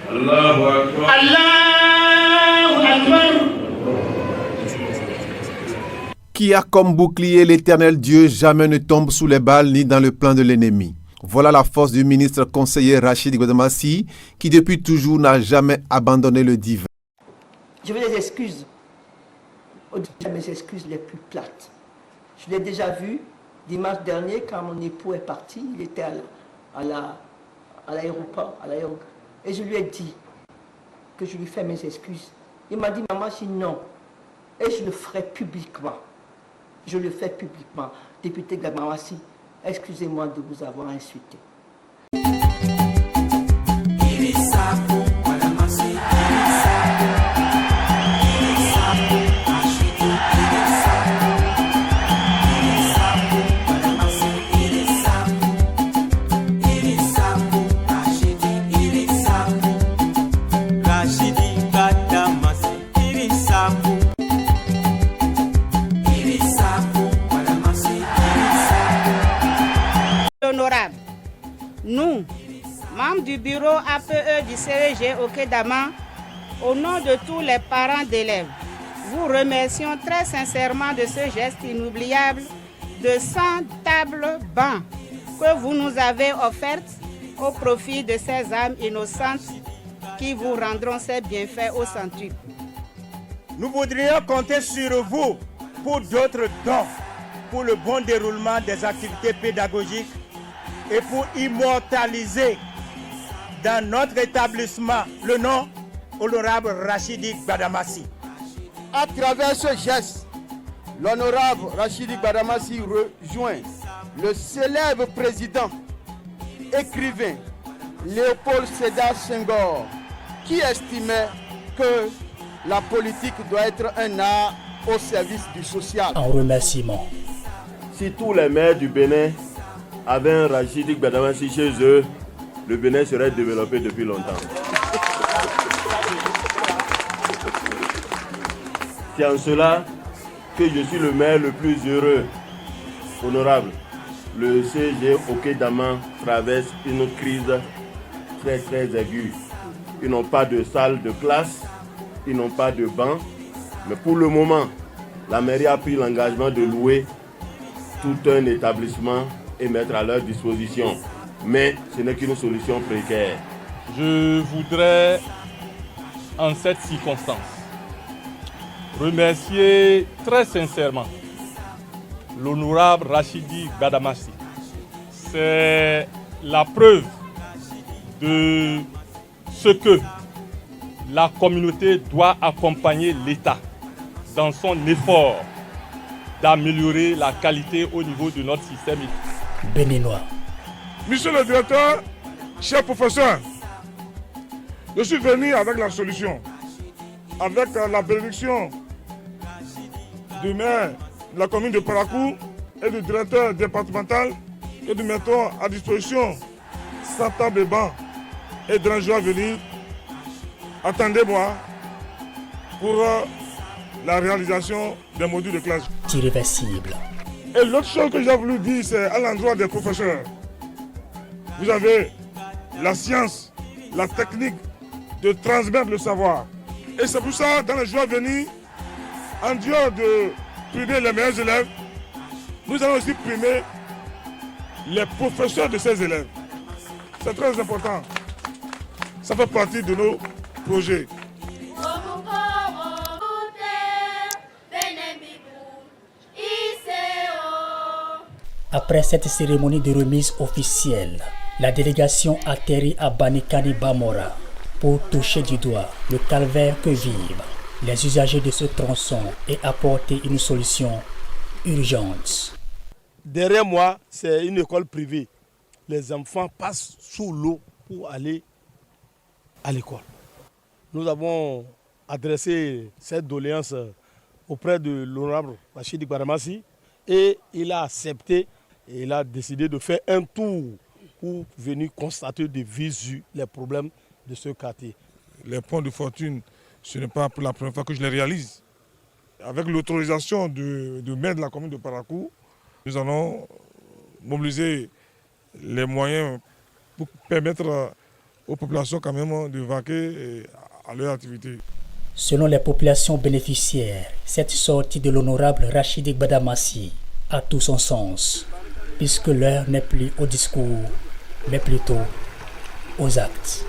Allahu Akbar. Allahu Akbar. Qui a comme bouclier l'Éternel Dieu, jamais ne tombe sous les balles ni dans le plan de l'ennemi. Voilà la force du ministre conseiller Rachid Gbadamassi, qui depuis toujours n'a jamais abandonné le divin. Je veux des excuses. Mes excuses les plus plates. Je l'ai déjà vu dimanche dernier quand mon époux est parti. Il était à l'aéroport. Et je lui ai dit que je lui fais mes excuses. Il m'a dit, maman, je dis non. Et je le ferai publiquement. Je le fais publiquement. Député Gbadamassi, excusez-moi de vous avoir insulté. Honorable, nous, membres du bureau APE du CEG au Kédama, au nom de tous les parents d'élèves, vous remercions très sincèrement de ce geste inoubliable de 100 tables bancs que vous nous avez offertes au profit de ces âmes innocentes qui vous rendront ces bienfaits au centuple. Nous voudrions compter sur vous pour d'autres dons, pour le bon déroulement des activités pédagogiques et pour immortaliser dans notre établissement le nom honorable Rachidi Gbadamassi. À travers ce geste, l'honorable Rachidi Gbadamassi rejoint le célèbre président, écrivain Léopold Sédar Senghor, qui estimait que la politique doit être un art au service du social. En remerciement. Si tous les maires du Bénin avaient un Rachidi Gbadamassi chez eux, le Bénin serait développé depuis longtemps. C'est en cela que je suis le maire le plus heureux, honorable. Le CG au Kédama traverse une crise très aiguë. Ils n'ont pas de salle de classe, ils n'ont pas de banc, mais pour le moment, la mairie a pris l'engagement de louer tout un établissement et mettre à leur disposition. Mais ce n'est qu'une solution précaire. Je voudrais, en cette circonstance, remercier très sincèrement l'honorable Rachidi Gbadamassi. C'est la preuve de ce que la communauté doit accompagner l'État dans son effort d'améliorer la qualité au niveau de notre système béninois. Monsieur le directeur, chers professeurs, je suis venu avec la solution, avec la bénédiction du maire de la commune de Parakou et du directeur départemental, et nous mettons à disposition 100 tables et bancs et de joie à venir. Attendez-moi pour la réalisation des modules de classe. Irréversible. Et l'autre chose que j'ai voulu dire, c'est à l'endroit des professeurs. Vous avez la science, la technique de transmettre le savoir. Et c'est pour ça, dans les jours à venir, en dehors de primer les meilleurs élèves, nous allons aussi primer les professeurs de ces élèves. C'est très important. Ça fait partie de nos projets. Après cette cérémonie de remise officielle, la délégation atterrit à Banikani Bamora pour toucher du doigt le calvaire que vivent les usagers de ce tronçon et apporter une solution urgente. Derrière moi, c'est une école privée. Les enfants passent sous l'eau pour aller à l'école. Nous avons adressé cette doléance auprès de l'honorable Rachidi Gbadamassi et il a accepté et il a décidé de faire un tour pour venir constater de visu les problèmes de ce quartier. Les ponts de fortune, ce n'est pas pour la première fois que je les réalise. Avec l'autorisation du maire de la commune de Parakou, nous allons mobiliser les moyens pour permettre aux populations quand même de vaquer à leur activité. Selon les populations bénéficiaires, cette sortie de l'honorable Rachidi Gbadamassi a tout son sens, puisque l'heure n'est plus au discours, mais plutôt aux actes.